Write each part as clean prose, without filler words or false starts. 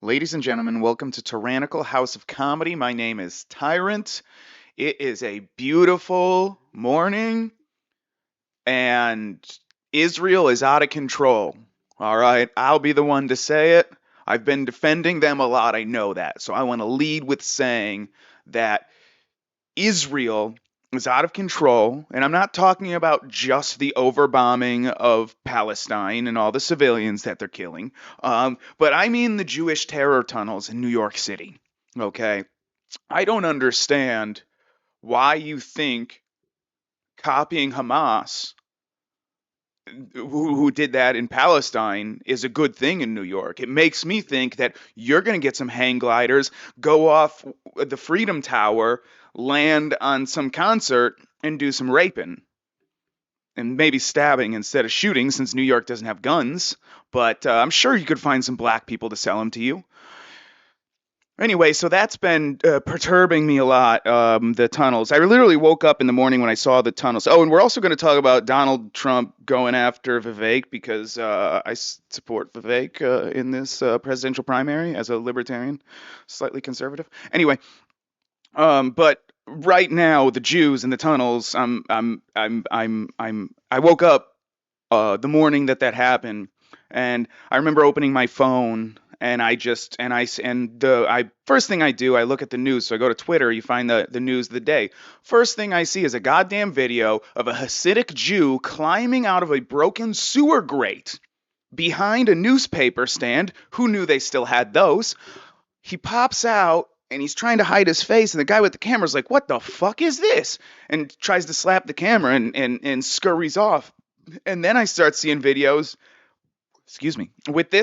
Ladies and gentlemen, welcome to Tyrannical House of Comedy. My name is Tyrant. It is a beautiful morning, and Israel is out of control. All right, I'll be the one to say it. I've been defending them a lot, I know that. So I want to lead with saying that Israel is out of control, and I'm not talking about just the overbombing of Palestine and all the civilians that they're killing, but I mean the Jewish terror tunnels in New York City. Okay, I don't understand why you think copying Hamas, who did that in Palestine, is a good thing in New York. It makes me think that you're going to get some hang gliders, go off the Freedom Tower, land on some concert, and do some raping. And maybe stabbing instead of shooting, since New York doesn't have guns. But I'm sure you could find some black people to sell them to you. Anyway, so that's been perturbing me a lot, the tunnels. I literally woke up in the morning when I saw the tunnels. Oh, and we're also going to talk about Donald Trump going after Vivek because I support Vivek in this presidential primary as a libertarian, slightly conservative. Anyway, but right now, the Jews in the tunnels, I woke up the morning that happened, and I remember opening my phone, and I just and the I first thing I do, I look at the news. So I go to Twitter, you find the news of the day. First thing I see is a goddamn video of a Hasidic Jew climbing out of a broken sewer grate behind a newspaper stand. Who knew they still had those? He pops out. And he's trying to hide his face, and the guy with the camera's like, "What the fuck is this?" And tries to slap the camera and scurries off. And then I start seeing videos, excuse me, with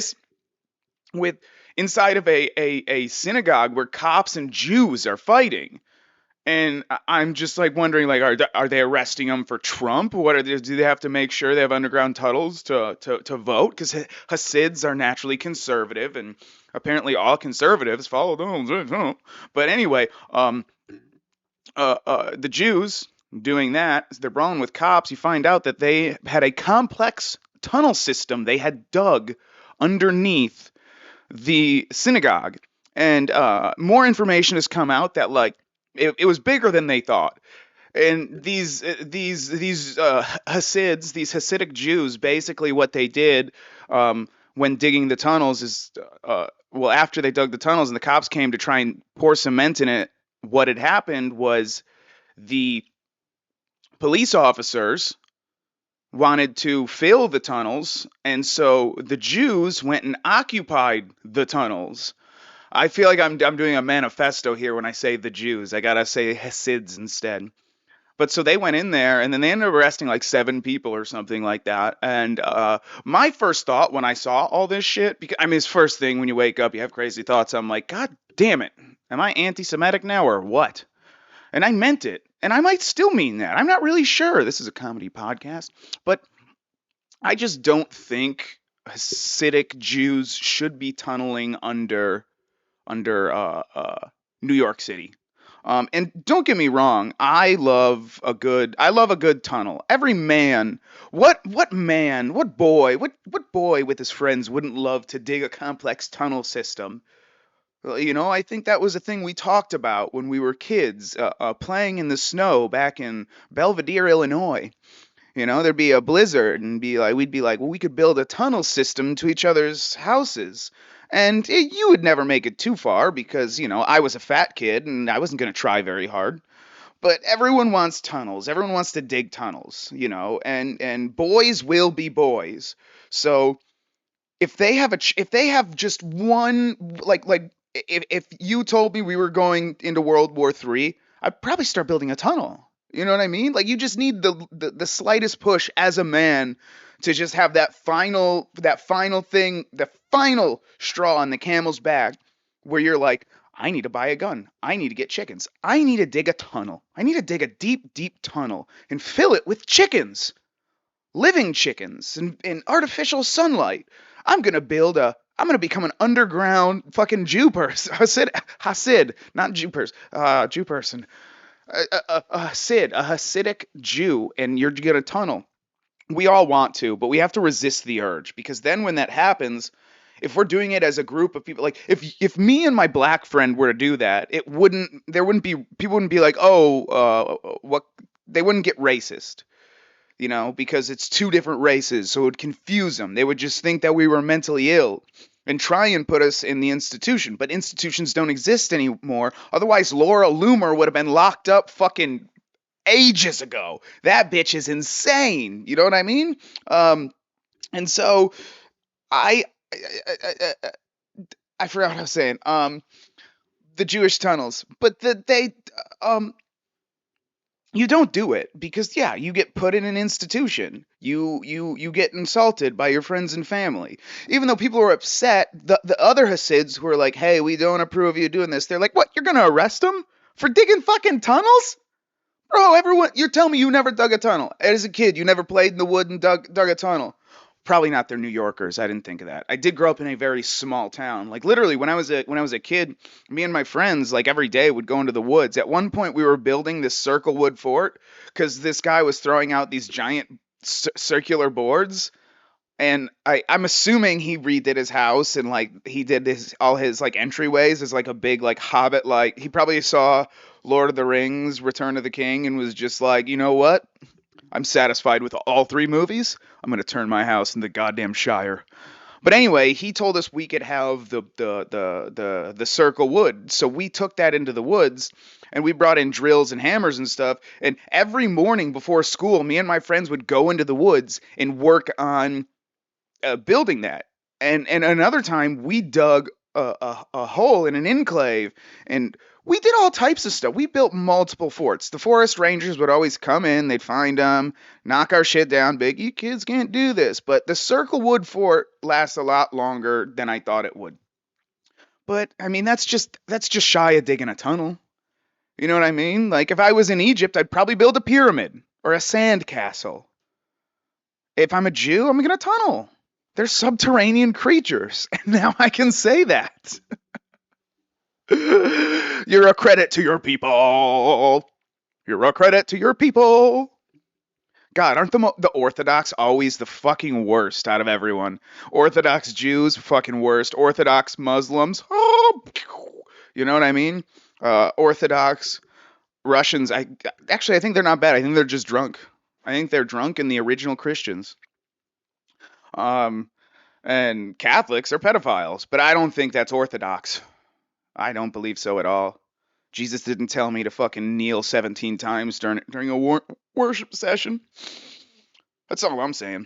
inside of a synagogue where cops and Jews are fighting. And I'm just like wondering, like, are they arresting them for Trump? Do they have to make sure they have underground tunnels to vote? Because Hasids are naturally conservative, and apparently all conservatives follow them. But anyway, the Jews doing that, they're brawling with cops. You find out that they had a complex tunnel system they had dug underneath the synagogue, and more information has come out that like it was bigger than they thought. And these Hasids, these Hasidic Jews, basically what they did when digging the tunnels is, well, after they dug the tunnels and the cops came to try and pour cement in it, what had happened was the police officers wanted to fill the tunnels, and so the Jews went and occupied the tunnels. I feel like I'm doing a manifesto here when I say the Jews. I gotta say Hasids instead. But so they went in there, and then they ended up arresting like 7 people or something like that. And my first thought when I saw all this shit, because I mean, it's first thing when you wake up, you have crazy thoughts. I'm like, God damn it, am I anti-Semitic now or what? And I meant it, and I might still mean that. I'm not really sure. This is a comedy podcast, but I just don't think Hasidic Jews should be tunneling under New York City. And don't get me wrong, I love a good tunnel. Every man, what boy with his friends wouldn't love to dig a complex tunnel system? Well, I think that was a thing we talked about when we were kids, playing in the snow back in Belvedere, Illinois. There'd be a blizzard and we'd be like, well, we could build a tunnel system to each other's houses. And you would never make it too far because, I was a fat kid and I wasn't going to try very hard. But everyone wants tunnels. Everyone wants to dig tunnels, and boys will be boys. So if they have just one, like if you told me we were going into World War III, I'd probably start building a tunnel. You know what I mean? Like, you just need the slightest push as a man to just have that final thing, the final straw on the camel's back, where you're like, I need to buy a gun. I need to get chickens. I need to dig a tunnel. I need to dig a deep, deep tunnel and fill it with chickens, living chickens, in artificial sunlight. I'm gonna become an underground fucking Jew person. Hasid, not Jew person. Jew person. A Hasidic Jew, and you're gonna tunnel. We all want to, but we have to resist the urge, because then when that happens, If we're doing it as a group of people, like if me and my black friend were to do that, it wouldn't there wouldn't be people wouldn't be like, oh, what they wouldn't get racist, because it's two different races, so it would confuse them. They would just think that we were mentally ill and try and put us in the institution. But institutions don't exist anymore. Otherwise, Laura Loomer would have been locked up fucking ages ago. That bitch is insane. You know what I mean? And so I I, I forgot what I was saying. The Jewish tunnels, but they um you don't do it because yeah, you get put in an institution. You get insulted by your friends and family. Even though people are upset, the other Hasids who are like, "Hey, we don't approve of you doing this." They're like, "What? You're gonna arrest them for digging fucking tunnels?" Bro, everyone, you're telling me you never dug a tunnel. As a kid, you never played in the wood and dug a tunnel. Probably not. They're New Yorkers. I didn't think of that. I did grow up in a very small town. Like literally, when I was a kid, me and my friends like every day would go into the woods. At one point, we were building this circle wood fort because this guy was throwing out these giant circular boards, and I'm assuming he redid his house and like he did his all his like entryways as like a big like hobbit, like he probably saw Lord of the Rings, Return of the King, and was just like, you know what? I'm satisfied with all three movies. I'm gonna turn my house into the goddamn Shire. But anyway, he told us we could have the circle wood, so we took that into the woods, and we brought in drills and hammers and stuff. And every morning before school, me and my friends would go into the woods and work on building that. And another time we dug a hole in an enclave, and we did all types of stuff. We built multiple forts. The forest rangers would always come in, they'd find them, knock our shit down, big, you kids can't do this. But the Circle Wood fort lasts a lot longer than I thought it would. But I mean, that's just shy of digging a tunnel. You know what I mean? Like if I was in Egypt, I'd probably build a pyramid or a sand castle. If I'm a Jew, I'm gonna tunnel. They're subterranean creatures. And now I can say that. You're a credit to your people. You're a credit to your people. God, aren't the Orthodox always the fucking worst out of everyone? Orthodox Jews, fucking worst. Orthodox Muslims, oh, you know what I mean? Orthodox Russians, I think they're not bad. I think they're just drunk. I think they're drunk and the original Christians. Um, and Catholics are pedophiles, but I don't think that's Orthodox. I don't believe so at all. Jesus didn't tell me to fucking kneel 17 times during a worship session. That's all I'm saying.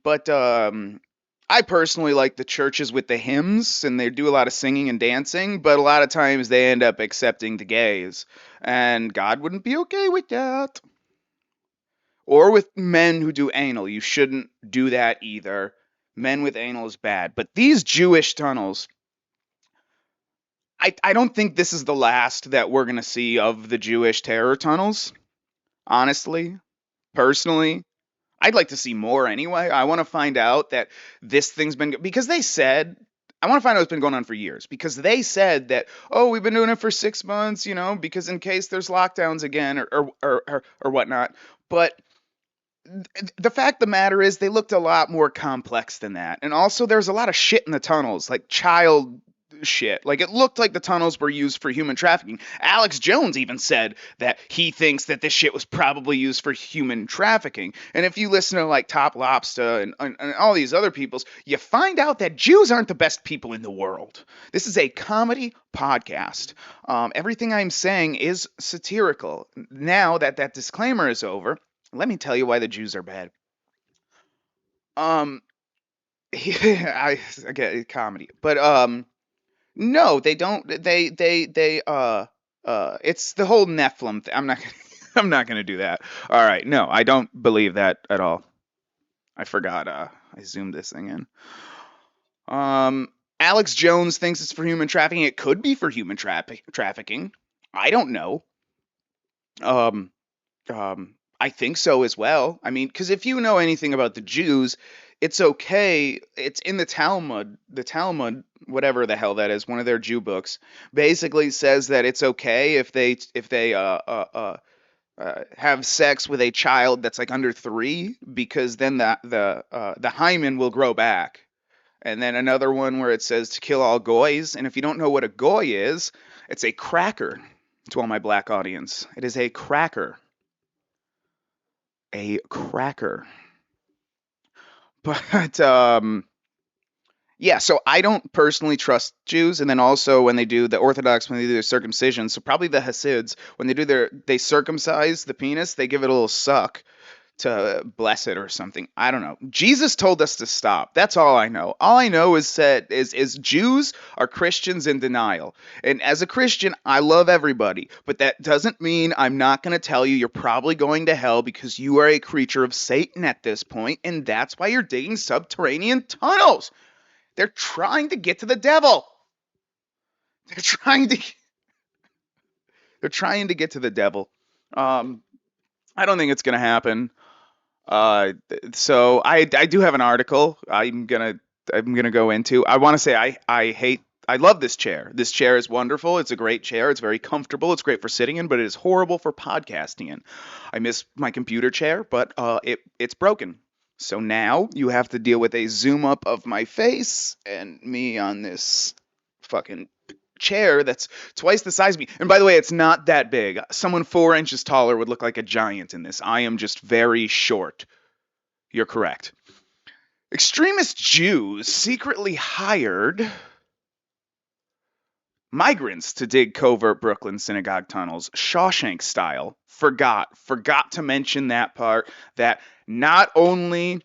But I personally like the churches with the hymns, and they do a lot of singing and dancing, but a lot of times they end up accepting the gays, and God wouldn't be okay with that. Or with men who do anal. You shouldn't do that either. Men with anal is bad. But these Jewish tunnels, I don't think this is the last that we're going to see of the Jewish terror tunnels, honestly. Personally, I'd like to see more anyway. I want to find out that this thing's been, because they said, I want to find out it's been going on for years, because they said that, oh, we've been doing it for 6 months, because in case there's lockdowns again or whatnot. But the fact of the matter is they looked a lot more complex than that. And also there's a lot of shit in the tunnels, like child shit. Like it looked like the tunnels were used for human trafficking. Alex Jones even said that he thinks that this shit was probably used for human trafficking. And if you listen to like Top Lobster and all these other peoples, you find out that Jews aren't the best people in the world. This is a comedy podcast. Everything I'm saying is satirical. Now that that disclaimer is over, let me tell you why the Jews are bad. Um, I get comedy, but no, they don't. It's the whole Nephilim thing. I'm not. I'm not gonna do that. All right, no, I don't believe that at all. I forgot. I zoomed this thing in. Um, Alex Jones thinks it's for human trafficking. It could be for human trafficking. I don't know. Um, I think so as well. I mean, because if you know anything about the Jews, it's okay. It's in the Talmud. The Talmud, whatever the hell that is, one of their Jew books, basically says that it's okay if they have sex with a child that's like under 3, because then the hymen will grow back, And then another one where it says to kill all goys. And if you don't know what a goy is, it's a cracker. To all my black audience, it is a cracker. A cracker. But yeah, so I don't personally trust Jews, and then also when they do the Orthodox, when they do their circumcision, so probably the Hasids, when they circumcise the penis, they give it a little suck to bless it or something. I don't know. Jesus told us to stop. That's all I know. All I know is Jews are Christians in denial. And as a Christian, I love everybody, but that doesn't mean I'm not going to tell you you're probably going to hell because you are a creature of Satan at this point, and that's why you're digging subterranean tunnels. They're trying to get to the devil. They're trying to they're trying to get to the devil. Um I don't think it's going to happen. So I do have an article I'm gonna go into. I want to say I love this chair. This chair is wonderful. It's a great chair. It's very comfortable. It's great for sitting in, but it is horrible for podcasting in. I miss my computer chair, but it's broken. So now you have to deal with a zoom up of my face and me on this fucking chair that's twice the size of me. And by the way, it's not that big. Someone 4 inches taller would look like a giant in this. I am just very short. You're correct. Extremist Jews secretly hired migrants to dig covert Brooklyn synagogue tunnels, Shawshank style. Forgot to mention that part, that not only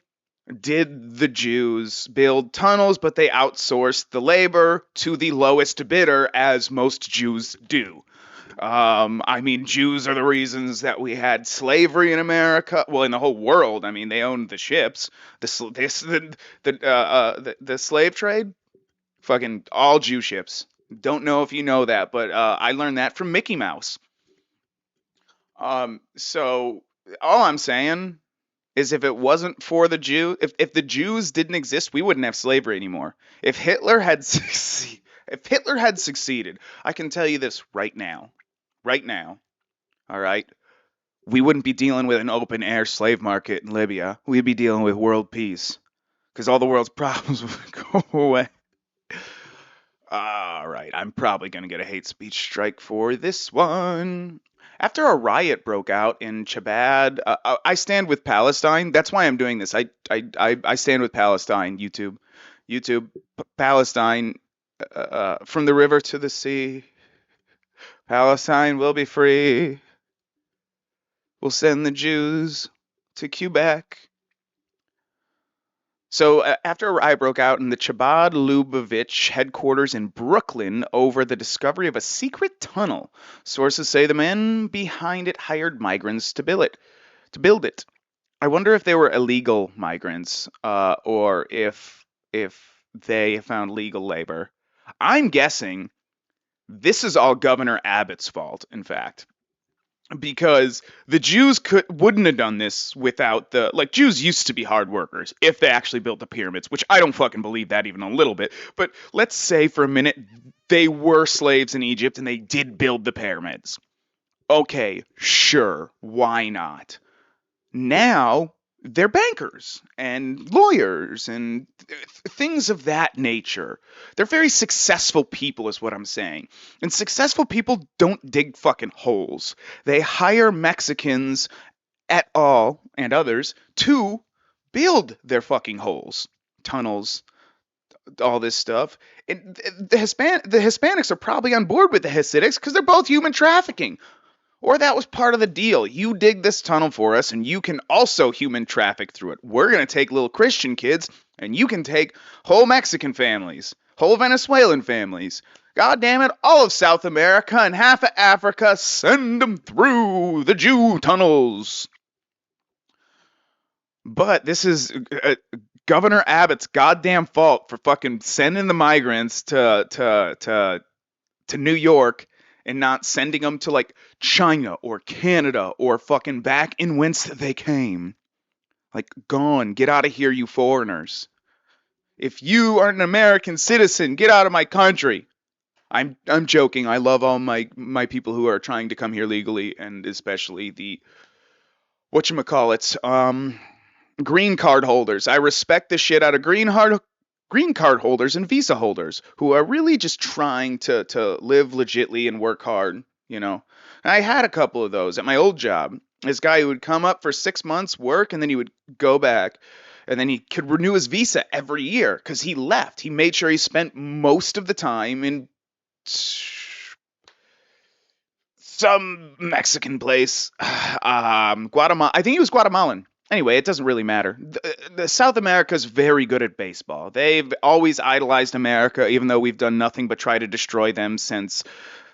did the Jews build tunnels, but they outsourced the labor to the lowest bidder, as most Jews do. I mean, Jews are the reasons that we had slavery in America. Well, in the whole world. I mean, they owned the ships, the slave trade. Fucking all Jew ships. Don't know if you know that, but I learned that from Mickey Mouse. So all I'm saying is if it wasn't for the if the Jews didn't exist, we wouldn't have slavery anymore. If Hitler had succeeded, I can tell you this right now, all right, we wouldn't be dealing with an open air slave market in Libya. We'd be dealing with world peace because all the world's problems would go away. All right, I'm probably going to get a hate speech strike for this one. After a riot broke out in Chabad, I stand with Palestine. That's why I'm doing this. I stand with Palestine. YouTube, Palestine, from the river to the sea. Palestine will be free. We'll send the Jews to Quebec. So after a riot broke out in the Chabad Lubavitch headquarters in Brooklyn over the discovery of a secret tunnel, sources say the men behind it hired migrants to build it. I wonder if they were illegal migrants, or if they found legal labor. I'm guessing this is all Governor Abbott's fault, in fact, because the Jews wouldn't have done this without Jews used to be hard workers if they actually built the pyramids, which I don't fucking believe that even a little bit. But let's say for a minute they were slaves in Egypt and they did build the pyramids. Okay, sure, why not? Now they're bankers and lawyers and things of that nature. They're very successful people, is what I'm saying. And successful people don't dig fucking holes. They hire Mexicans et al. And others to build their fucking holes, tunnels, all this stuff. And the Hispanics are probably on board with the Hasidics because they're both human trafficking. Or that was part of the deal. You dig this tunnel for us, and you can also human traffic through it. We're going to take little Christian kids, and you can take whole Mexican families, whole Venezuelan families. God damn it, all of South America and half of Africa, send them through the Jew tunnels. But this is Governor Abbott's goddamn fault for fucking sending the migrants to New York and not sending them to like China or Canada or fucking back in whence they came. Like, gone. Get out of here, you foreigners. If you are an American citizen, get out of my country. I'm joking. I love all my people who are trying to come here legally, and especially the whatchamacallits, green card holders. I respect the shit out of green card green card holders and visa holders who are really just trying to live legitly and work hard, you know. And I had a couple of those at my old job. This guy who would come up for 6 months work and then he would go back and then he could renew his visa every year because he left. He made sure he spent most of the time in some Mexican place, Guatemala. I think he was Guatemalan. Anyway, it doesn't really matter. The South America is very good at baseball. They've always idolized America, even though we've done nothing but try to destroy them since,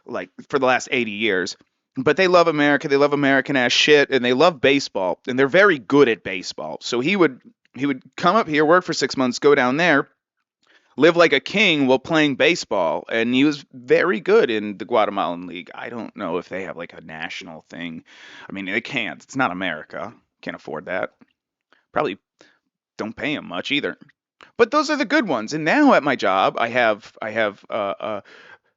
like, for the last 80 years. But they love America. They love American ass shit, and they love baseball, and they're very good at baseball. So he would come up here, work for 6 months, go down there, live like a king while playing baseball, and he was very good in the Guatemalan league. I don't know if they have like a national thing. I mean, they can't. It's not America. Can't afford that. Probably don't pay him much either. But those are the good ones. And now at my job, I have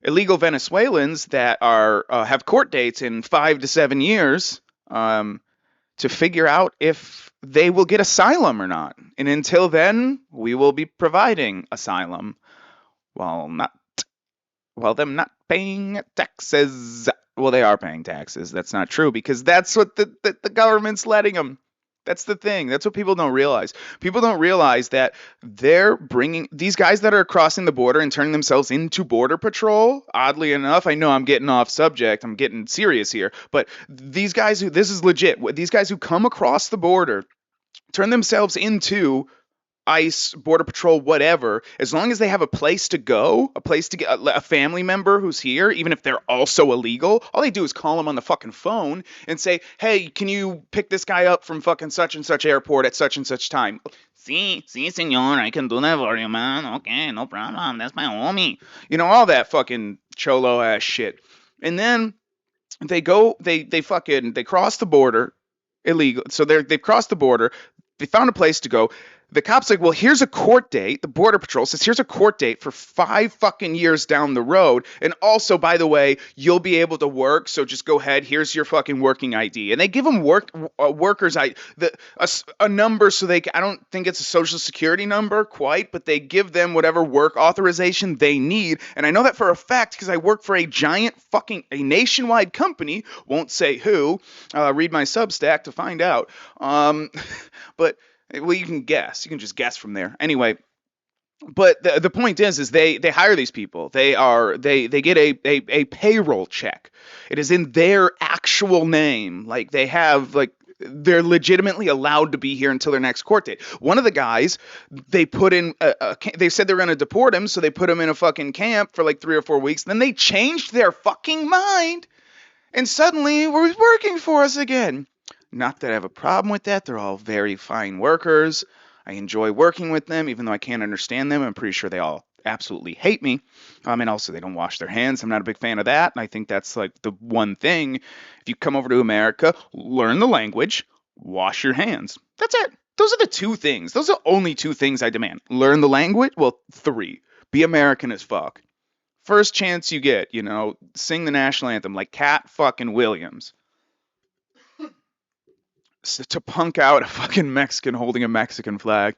illegal Venezuelans that are have court dates in 5 to 7 years. To figure out if they will get asylum or not. And until then, we will be providing asylum while them not paying taxes. Well, they are paying taxes. That's not true because that's what the government's letting them. That's the thing. That's what people don't realize. People don't realize that they're bringing these guys that are crossing the border and turning themselves into border patrol. Oddly enough, I know I'm getting off subject. I'm getting serious here, but these guys who this is legit. These guys who come across the border turn themselves into ICE, Border Patrol, whatever, as long as they have a place to go, a place to get a family member who's here, even if they're also illegal, all they do is call them on the fucking phone and say, hey, can you pick this guy up from fucking such and such airport at such and such time? Sí, señor, I can do that for you, man. Okay, no problem. That's my homie. You know, all that fucking cholo ass shit. And then they cross the border illegal. So they've crossed the border. They found a place to go. The cop's like, well, here's a court date. The Border Patrol says, here's a court date for 5 fucking years down the road. And also, by the way, you'll be able to work. So just go ahead. Here's your fucking working ID. And they give them workers ID, a number so I don't think it's a social security number quite, but they give them whatever work authorization they need. And I know that for a fact because I work for a nationwide company. Won't say who. Read my Substack to find out. But well, you can guess. You can just guess from there. Anyway, but the point is they hire these people. They get a payroll check. It is in their actual name. Like they're legitimately allowed to be here until their next court date. One of the guys, they put in they said they were going to deport him, so they put him in a fucking camp for like 3 or 4 weeks. Then they changed their fucking mind, and suddenly we're working for us again. Not that I have a problem with that. They're all very fine workers. I enjoy working with them, even though I can't understand them. I'm pretty sure they all absolutely hate me. And also, they don't wash their hands. I'm not a big fan of that. And I think that's like the one thing. If you come over to America, learn the language, wash your hands. That's it. Those are the 2 things. Those are only 2 things I demand. Learn the language. Well, 3. Be American as fuck. First chance you get, sing the national anthem like Cat fucking Williams. To punk out a fucking Mexican holding a Mexican flag.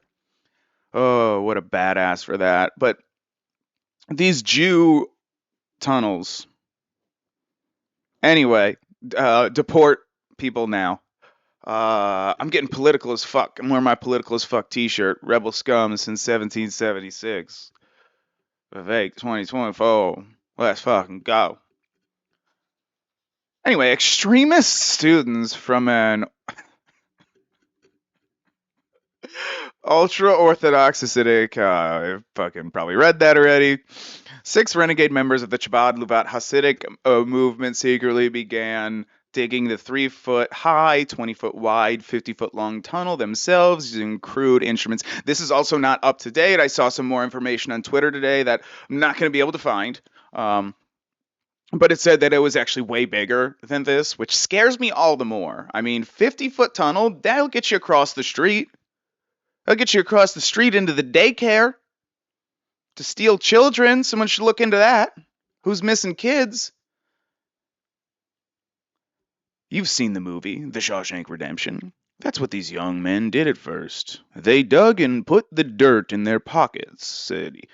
Oh, what a badass for that. But these Jew tunnels. Anyway, deport people now. I'm getting political as fuck. I'm wearing my political as fuck t-shirt. Rebel scum since 1776. Vivek 2024. Let's fucking go. Anyway, extremist students from an ultra-Orthodox Hasidic, I've fucking probably read that already. 6 renegade members of the Chabad Luvat Hasidic movement secretly began digging the 3-foot high, 20-foot wide, 50-foot long tunnel themselves using crude instruments. This is also not up to date. I saw some more information on Twitter today that I'm not going to be able to find. But it said that it was actually way bigger than this, which scares me all the more. I mean, 50-foot tunnel, that'll get you across the street. That'll get you across the street into the daycare. To steal children, someone should look into that. Who's missing kids? You've seen the movie, The Shawshank Redemption. That's what these young men did at first. They dug and put the dirt in their pockets, said he.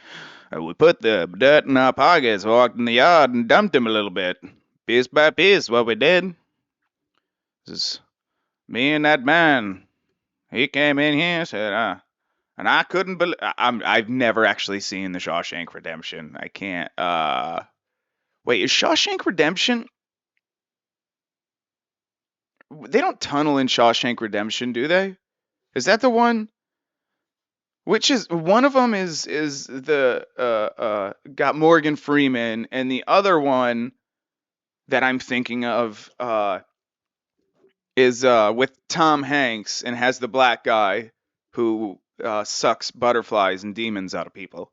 We put the dirt in our pockets, walked in the yard, and dumped him a little bit. Piece by piece, what we did. This is me and that man. He came in here, said, and I couldn't believe. I've never actually seen the Shawshank Redemption. I can't. Wait, is Shawshank Redemption? They don't tunnel in Shawshank Redemption, do they? Is that the one? Which is one of them is the got Morgan Freeman, and the other one that I'm thinking of is with Tom Hanks and has the black guy who sucks butterflies and demons out of people,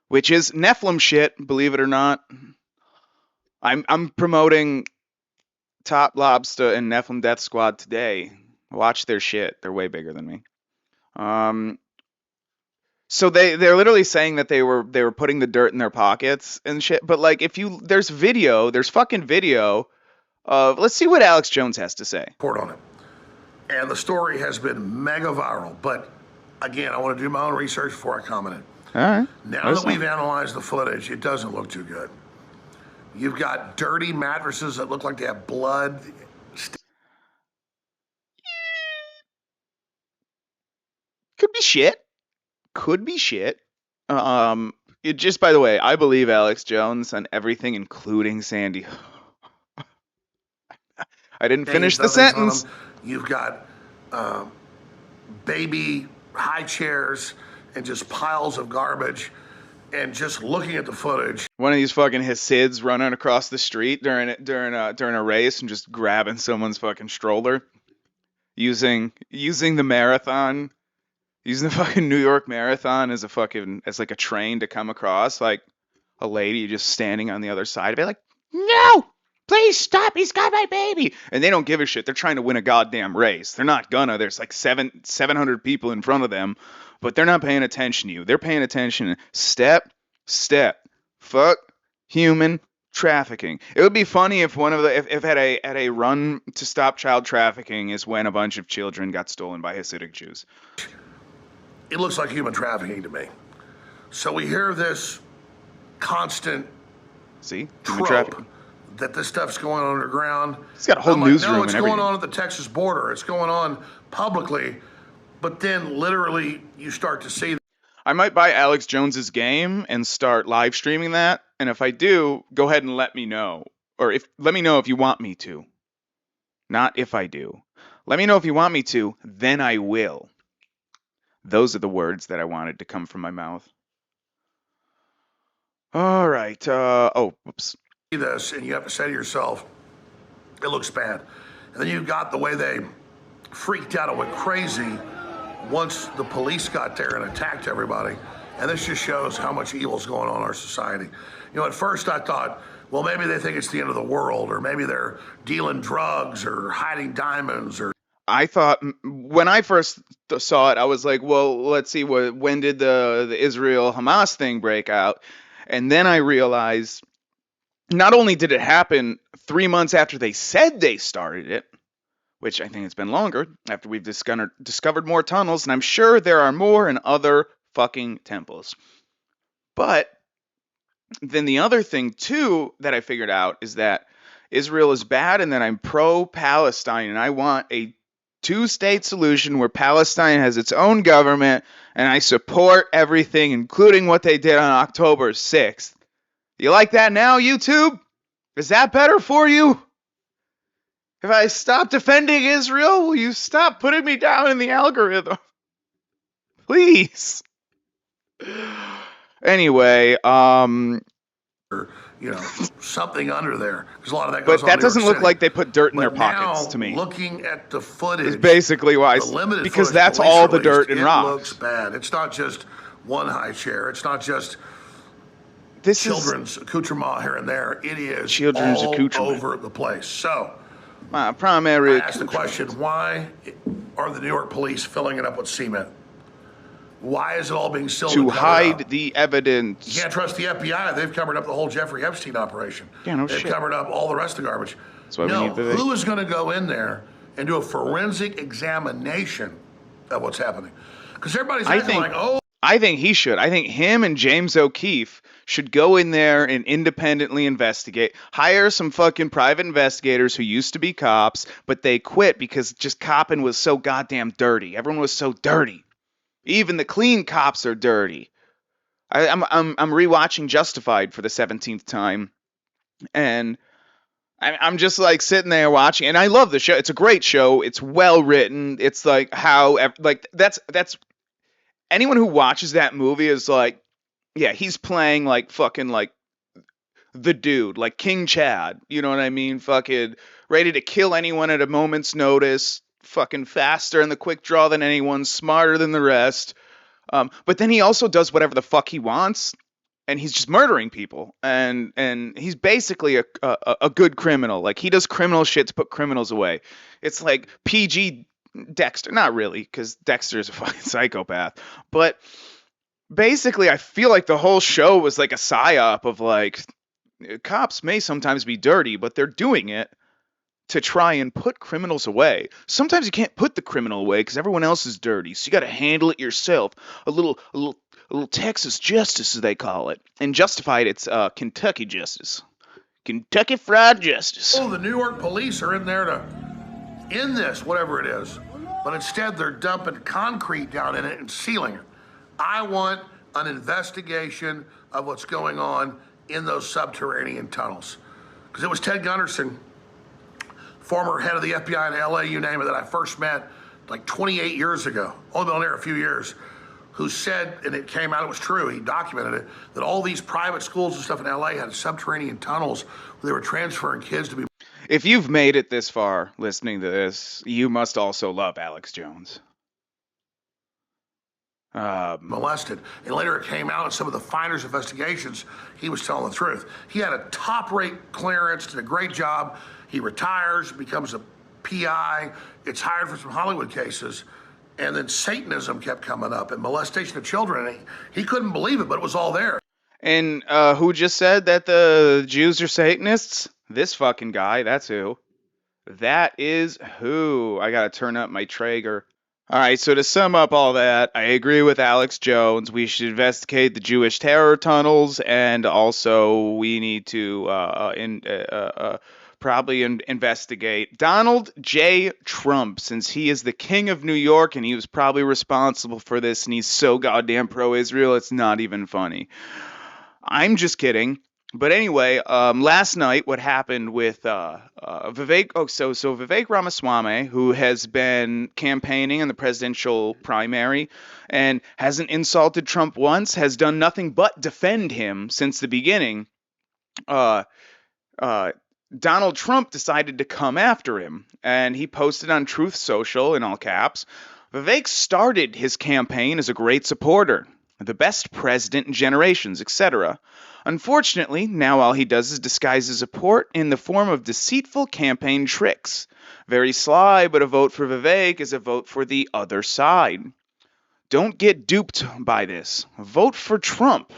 which is Nephilim shit, believe it or not. I'm promoting Top Lobster and Nephilim Death Squad today. Watch their shit. They're way bigger than me. So they're literally saying that they were putting the dirt in their pockets and shit. But like, there's fucking video of, let's see what Alex Jones has to say. Report on it, and the story has been mega viral. But again, I want to do my own research before I comment it. All right. Now that we've analyzed the footage, it doesn't look too good. You've got dirty mattresses that look like they have blood. Could be shit. Could be shit. Just by the way, I believe Alex Jones on everything, including Sandy. I didn't finish the sentence. You've got baby high chairs and just piles of garbage. And just looking at the footage, one of these fucking Hasids running across the street during a race and just grabbing someone's fucking stroller, using the marathon. Using the fucking New York Marathon as like a train to come across, like a lady just standing on the other side of it, like, no, please stop, he's got my baby. And they don't give a shit. They're trying to win a goddamn race. They're not gonna. There's like 700 people in front of them, but they're not paying attention to you. They're paying attention. Step. Fuck human trafficking. It would be funny if if at a run to stop child trafficking is when a bunch of children got stolen by Hasidic Jews. It looks like human trafficking to me. So we hear this constant trope that this stuff's going on underground. It's got a whole newsroom and everything. It's going on at the Texas border. It's going on publicly. But then literally you start to see. I might buy Alex Jones's game and start live streaming that. And if I do, go ahead and let me know. Or let me know if you want me to. Not if I do. Let me know if you want me to, then I will. Those are the words that I wanted to come from my mouth. All right. Whoops. See this, and you have to say to yourself, it looks bad. And then you've got the way they freaked out and went crazy once the police got there and attacked everybody. And this just shows how much evil is going on in our society. You know, at first I thought, well, maybe they think it's the end of the world, or maybe they're dealing drugs or hiding diamonds, or. I thought when I first saw it, I was like, well, let's see, when did the Israel-Hamas thing break out? And then I realized not only did it happen 3 months after they said they started it, which I think it's been longer, after we've discovered more tunnels, and I'm sure there are more in other fucking temples. But then the other thing, too, that I figured out is that Israel is bad, and that I'm pro-Palestine, and I want a two-state solution where Palestine has its own government, and I support everything, including what they did on October 6th. You like that now, YouTube? Is that better for you? If I stop defending Israel, will you stop putting me down in the algorithm? Please. Anyway, you know, something under there. Because a lot of that goes on. But that doesn't look like they put dirt in their pockets to me. Looking at the footage, is basically why. Because that's all the dirt and rocks. It looks bad. It's not just one high chair. It's not just children's accoutrement here and there. It is children's all over the place. So, my primary. I asked the question: why are the New York police filling it up with cement? Why is it all being sealed? To hide the evidence. You can't trust the FBI. They've covered up the whole Jeffrey Epstein operation. Yeah, no They've shit. covered up all the rest of the garbage. That's why we need Vivek. Who is going to go in there and do a forensic examination of what's happening. Because everybody's I acting think like, oh, I think he should. I think him and James O'Keefe should go in there and independently investigate. Hire some fucking private investigators who used to be cops, but they quit because just copping was so goddamn dirty. Everyone was so dirty. Even the clean cops are dirty. I'm rewatching Justified for the 17th time, and I'm just like sitting there watching, and I love the show. It's a great show. It's well written. It's like how like that's anyone who watches that movie is like, yeah, he's playing like fucking like the dude, like King Chad. You know what I mean? Fucking ready to kill anyone at a moment's notice. Fucking faster in the quick draw than anyone, smarter than the rest. But then he also does whatever the fuck he wants, and he's just murdering people. And he's basically a good criminal. Like he does criminal shit to put criminals away. It's like PG Dexter, not really, because Dexter is a fucking psychopath. But basically, I feel like the whole show was like a psyop of like cops may sometimes be dirty, but they're doing it to try and put criminals away. Sometimes you can't put the criminal away because everyone else is dirty, so you got to handle it yourself. A little Texas justice, as they call it. And Justified, it's Kentucky justice, Kentucky Fried Justice. the New York police are in there to end this, whatever it is. But instead, they're dumping concrete down in it and sealing it. I want an investigation of what's going on in those subterranean tunnels. Because it was Ted Gunderson, former head of the FBI in LA, you name it, that I first met like 28 years ago, only been on there a few years, who said, and it came out, it was true, he documented it, that all these private schools and stuff in LA had subterranean tunnels where they were transferring kids to be. If you've made it this far listening to this, you must also love Alex Jones. Molested. And later it came out in some of the finder's investigations, he was telling the truth. He had a top-rate clearance, did a great job. He retires, becomes a PI, gets hired for some Hollywood cases, and then Satanism kept coming up and molestation of children. And he couldn't believe it, but it was all there. And who just said that the Jews are Satanists? This fucking guy, that's who. That is who. I gotta turn up my Traeger. Alright, so to sum up all that, I agree with Alex Jones. We should investigate the Jewish terror tunnels, and also we need to probably investigate Donald J. Trump, since he is the king of New York, and he was probably responsible for this, and he's so goddamn pro-Israel, it's not even funny. I'm just kidding. But anyway, last night, what happened with Vivek? So Vivek Ramaswamy, who has been campaigning in the presidential primary and hasn't insulted Trump once, has done nothing but defend him since the beginning. Donald Trump decided to come after him, and he posted on Truth Social in all caps. Vivek started his campaign as a great supporter, the best president in generations, etc. Unfortunately, now all he does is disguise his support in the form of deceitful campaign tricks. Very sly, but a vote for Vivek is a vote for the other side. Don't get duped by this. Vote for Trump.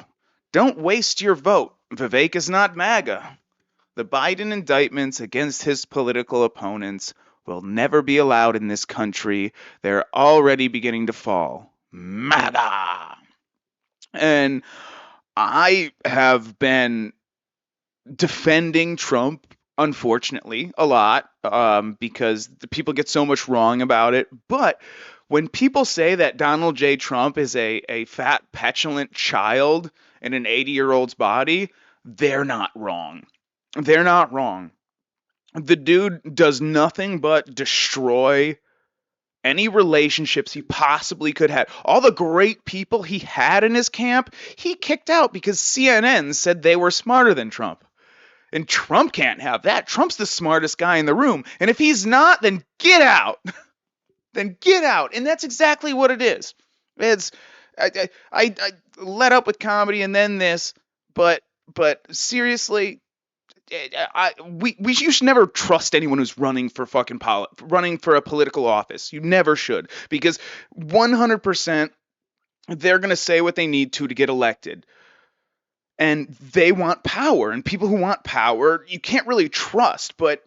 Don't waste your vote. Vivek is not MAGA. The Biden indictments against his political opponents will never be allowed in this country. They're already beginning to fall. MAGA! And I have been defending Trump, unfortunately, a lot, because the people get so much wrong about it. But when people say that Donald J. Trump is a fat, petulant child in an 80-year-old's body, they're not wrong. They're not wrong. The dude does nothing but destroy any relationships he possibly could have. All the great people he had in his camp, he kicked out because CNN said they were smarter than Trump. And Trump can't have that. Trump's the smartest guy in the room. And if he's not, then get out. Then get out. And that's exactly what it is. It's I let up with comedy and then this, but seriously, you should never trust anyone who's running for running for a political office. You never should, because 100% they're going to say what they need to get elected, and they want power, and people who want power you can't really trust. But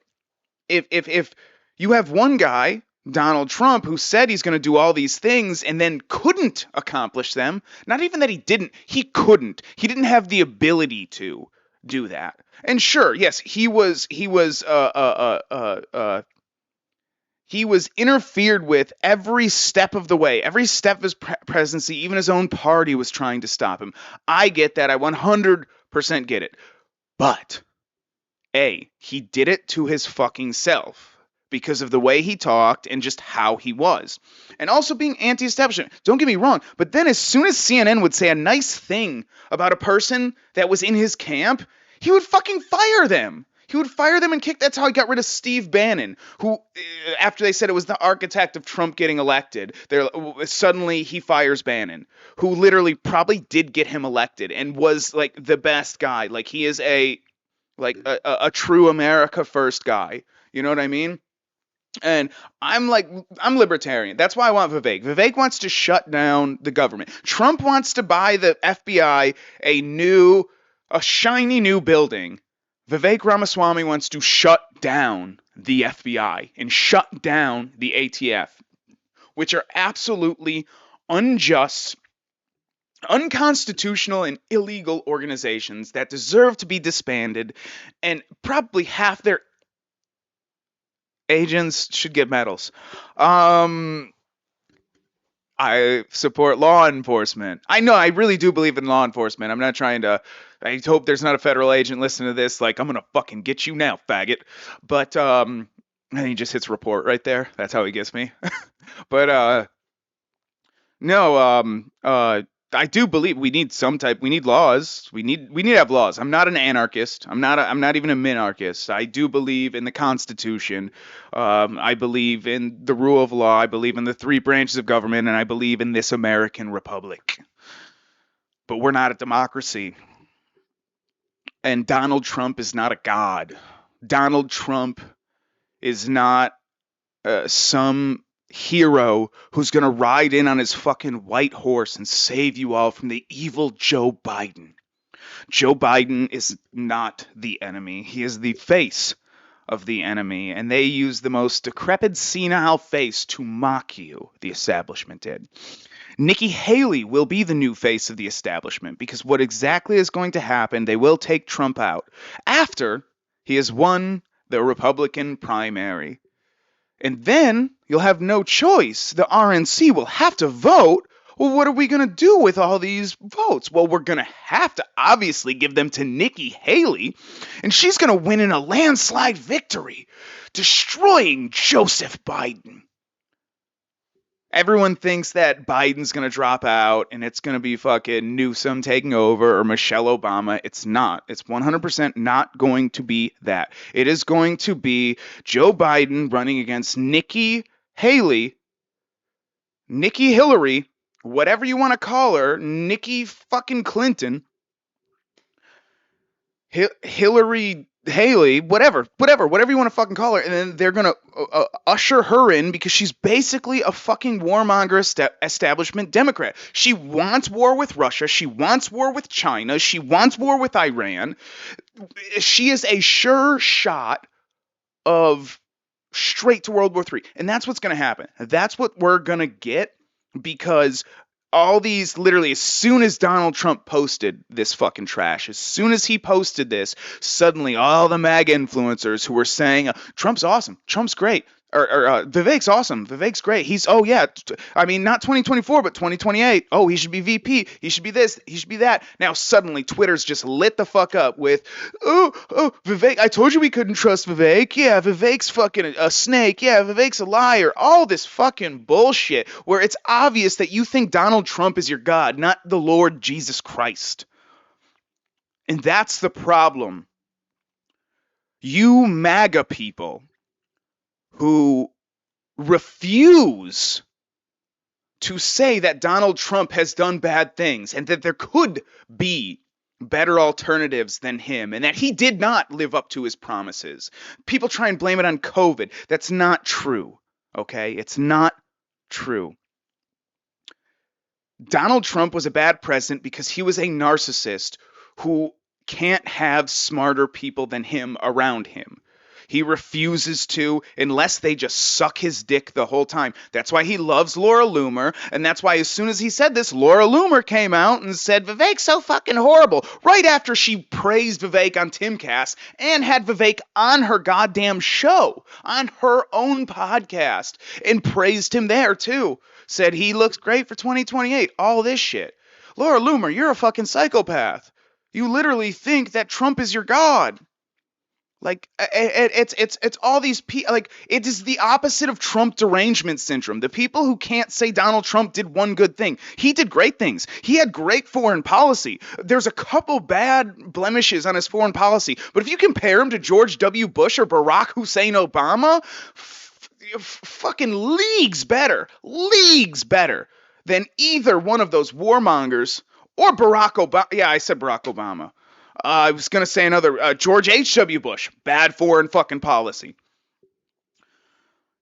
if You have one guy, Donald Trump, who said he's going to do all these things and then couldn't accomplish them. Not even that he didn't, he couldn't. He didn't have the ability to do that. And sure, yes, he was interfered with every step of the way. Every step of his presidency, even his own party was trying to stop him. I get that. I 100% get it. But he did it to his fucking self because of the way he talked and just how he was. And also being anti-establishment. Don't get me wrong, but then as soon as CNN would say a nice thing about a person that was in his camp, he would fucking fire them. He would fire them and kick. That's how he got rid of Steve Bannon, who, after they said it was the architect of Trump getting elected, suddenly he fires Bannon, who literally probably did get him elected and was like the best guy. Like he is a true America first guy. You know what I mean? And I'm libertarian. That's why I want Vivek. Vivek wants to shut down the government. Trump wants to buy the FBI a shiny new building. Vivek Ramaswamy wants to shut down the FBI and shut down the ATF, which are absolutely unjust, unconstitutional, and illegal organizations that deserve to be disbanded, and probably half their agents should get medals. I support law enforcement. I know, I really do believe in law enforcement. I'm not trying to. I hope there's not a federal agent listening to this. Like, I'm gonna fucking get you now, faggot. But and he just hits report right there. That's how he gets me. But no. I do believe we need laws. We need to have laws. I'm not an anarchist. I'm not even a minarchist. I do believe in the Constitution. I believe in the rule of law. I believe in the three branches of government, and I believe in this American republic. But we're not a democracy. And Donald Trump is not a god. Donald Trump is not some hero who's going to ride in on his fucking white horse and save you all from the evil Joe Biden. Joe Biden is not the enemy. He is the face of the enemy, and they use the most decrepit, senile face to mock you, the establishment did. Nikki Haley will be the new face of the establishment because what exactly is going to happen, they will take Trump out after he has won the Republican primary. And then you'll have no choice. The RNC will have to vote. Well, what are we going to do with all these votes? Well, we're going to have to obviously give them to Nikki Haley, and she's going to win in a landslide victory, destroying Joseph Biden. Everyone thinks that Biden's going to drop out and it's going to be fucking Newsom taking over or Michelle Obama. It's not. It's 100% not going to be that. It is going to be Joe Biden running against Nikki Haley, Nikki Hillary, whatever you want to call her, Nikki fucking Clinton, Hillary Haley, whatever you want to fucking call her, and then they're gonna usher her in because she's basically a fucking warmonger establishment Democrat. She wants war with Russia. She wants war with China. She wants war with Iran. She is a sure shot of straight to World War III, and that's what's gonna happen. That's what we're gonna get because all these, literally, as soon as Donald Trump posted this fucking trash, as soon as he posted this, suddenly all the MAGA influencers who were saying, Trump's awesome, Trump's great, or Vivek's awesome, Vivek's great, he's, oh yeah, I mean, not 2024, but 2028, oh, he should be VP, he should be this, he should be that. Now suddenly Twitter's just lit the fuck up with, oh, Vivek, I told you we couldn't trust Vivek, yeah, Vivek's fucking a snake, yeah, Vivek's a liar, all this fucking bullshit, where it's obvious that you think Donald Trump is your God, not the Lord Jesus Christ. And that's the problem. You MAGA people who refuse to say that Donald Trump has done bad things and that there could be better alternatives than him and that he did not live up to his promises. People try and blame it on COVID. That's not true, okay? It's not true. Donald Trump was a bad president because he was a narcissist who can't have smarter people than him around him. He refuses to unless they just suck his dick the whole time. That's why he loves Laura Loomer, and that's why as soon as he said this, Laura Loomer came out and said, Vivek's so fucking horrible, right after she praised Vivek on Timcast and had Vivek on her goddamn show, on her own podcast, and praised him there too. Said he looks great for 2028, all this shit. Laura Loomer, you're a fucking psychopath. You literally think that Trump is your god. Like it's all these people. Like it is the opposite of Trump derangement syndrome. The people who can't say Donald Trump did one good thing. He did great things. He had great foreign policy. There's a couple bad blemishes on his foreign policy, but if you compare him to George W. Bush or Barack Hussein Obama, fucking leagues better than either one of those warmongers or Barack Obama. Yeah, I said Barack Obama. I was going to say another, George H.W. Bush, bad foreign fucking policy.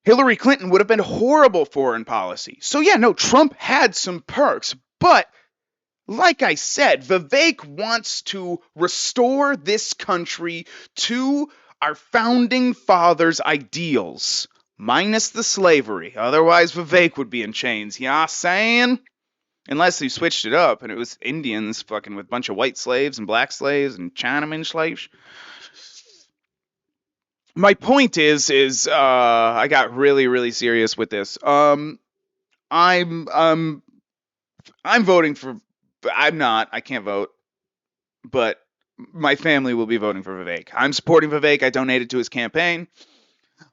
Hillary Clinton would have been horrible foreign policy. So yeah, no, Trump had some perks, but like I said, Vivek wants to restore this country to our founding fathers' ideals, minus the slavery. Otherwise, Vivek would be in chains. You know what I'm saying? Unless he switched it up and it was Indians fucking with a bunch of white slaves and black slaves and Chinaman slaves. My point is I got really, really serious with this. I'm voting for. I'm not. I can't vote. But my family will be voting for Vivek. I'm supporting Vivek. I donated to his campaign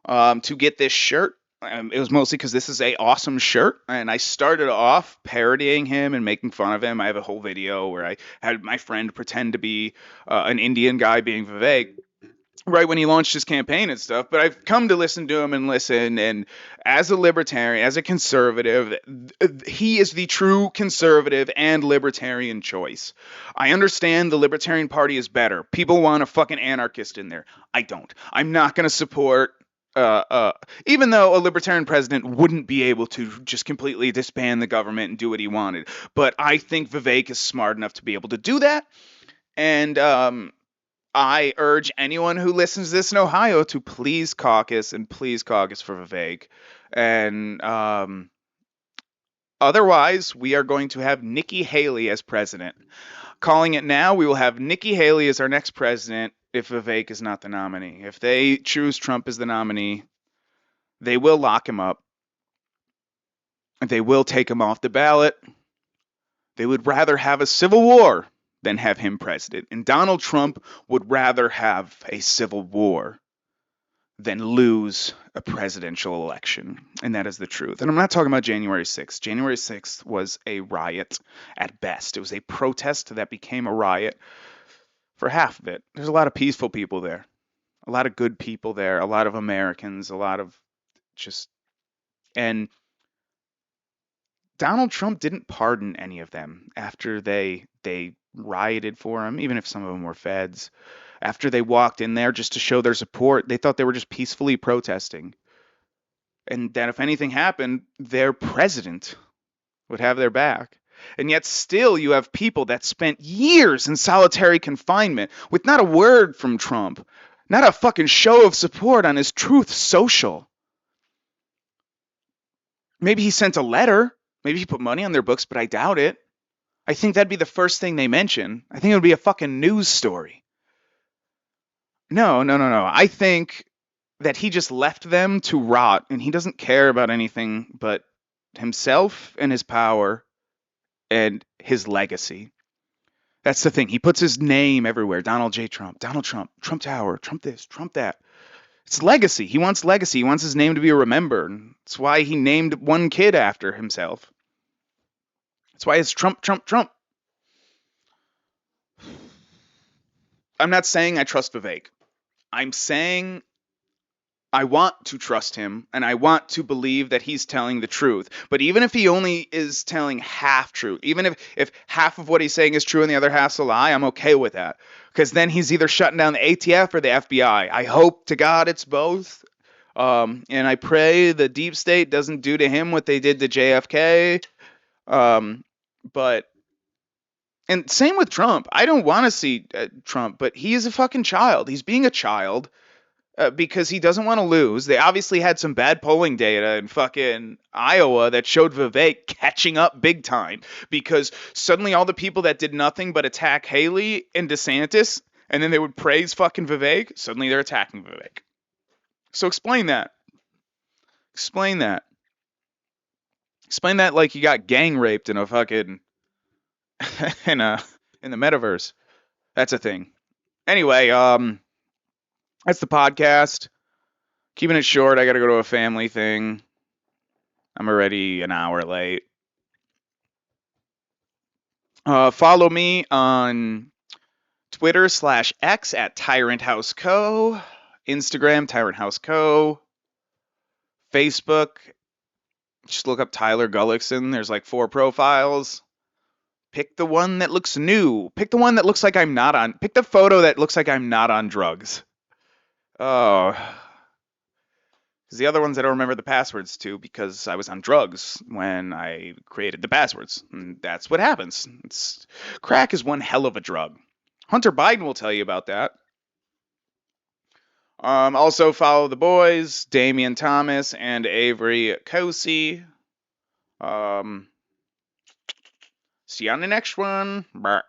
to get this shirt. It was mostly because this is a awesome shirt, and I started off parodying him and making fun of him. I have a whole video where I had my friend pretend to be an Indian guy being Vivek right when he launched his campaign and stuff. But I've come to listen to him and listen, and as a libertarian, as a conservative, he is the true conservative and libertarian choice. I understand the Libertarian Party is better. People want a fucking anarchist in there. I don't. I'm not going to support even though a libertarian president wouldn't be able to just completely disband the government and do what he wanted. But I think Vivek is smart enough to be able to do that. And I urge anyone who listens to this in Ohio to please caucus for Vivek. And otherwise, we are going to have Nikki Haley as president. Calling it now, we will have Nikki Haley as our next president if Vivek is not the nominee. If they choose Trump as the nominee, they will lock him up. They will take him off the ballot. They would rather have a civil war than have him president. And Donald Trump would rather have a civil war than lose a presidential election. And that is the truth. And I'm not talking about January 6th. January 6th was a riot at best. It was a protest that became a riot for half of it. There's a lot of peaceful people there. A lot of good people there. A lot of Americans. A lot of just... And Donald Trump didn't pardon any of them after they rioted for him, even if some of them were feds. After they walked in there just to show their support, they thought they were just peacefully protesting. And that if anything happened, their president would have their back. And yet still you have people that spent years in solitary confinement with not a word from Trump, not a fucking show of support on his Truth Social. Maybe he sent a letter. Maybe he put money on their books, but I doubt it. I think that'd be the first thing they mention. I think it would be a fucking news story. No. I think that he just left them to rot, and he doesn't care about anything but himself and his power and his legacy. That's the thing. He puts his name everywhere. Donald J. Trump, Donald Trump, Trump Tower, Trump this, Trump that. It's legacy. He wants legacy. He wants his name to be remembered. That's why he named one kid after himself. That's why it's Trump, Trump, Trump. I'm not saying I trust Vivek. I'm saying I want to trust him, and I want to believe that he's telling the truth. But even if he only is telling half truth, even if half of what he's saying is true and the other half's a lie, I'm okay with that. Because then he's either shutting down the ATF or the FBI. I hope to God it's both. And I pray the deep state doesn't do to him what they did to JFK. And same with Trump. I don't want to see Trump, but he is a fucking child. He's being a child. because he doesn't want to lose. They obviously had some bad polling data in fucking Iowa that showed Vivek catching up big time because suddenly all the people that did nothing but attack Haley and DeSantis, and then they would praise fucking Vivek, suddenly they're attacking Vivek. So explain that. Explain that. Explain that like you got gang raped in a fucking in a in the metaverse. That's a thing. Anyway, that's the podcast. Keeping it short, I got to go to a family thing. I'm already an hour late. Follow me on Twitter/X at Tyrant House Co. Instagram, Tyrant House Co. Facebook, just look up Tyler Gullickson. There's like 4 profiles. Pick the one that looks new. Pick the one that looks like I'm not on. Pick the photo that looks like I'm not on drugs. Oh. Because the other ones I don't remember the passwords to because I was on drugs when I created the passwords. And that's what happens. Crack is one hell of a drug. Hunter Biden will tell you about that. Also follow the boys, Damian Thomas and Avery Cosi. See you on the next one. Bye.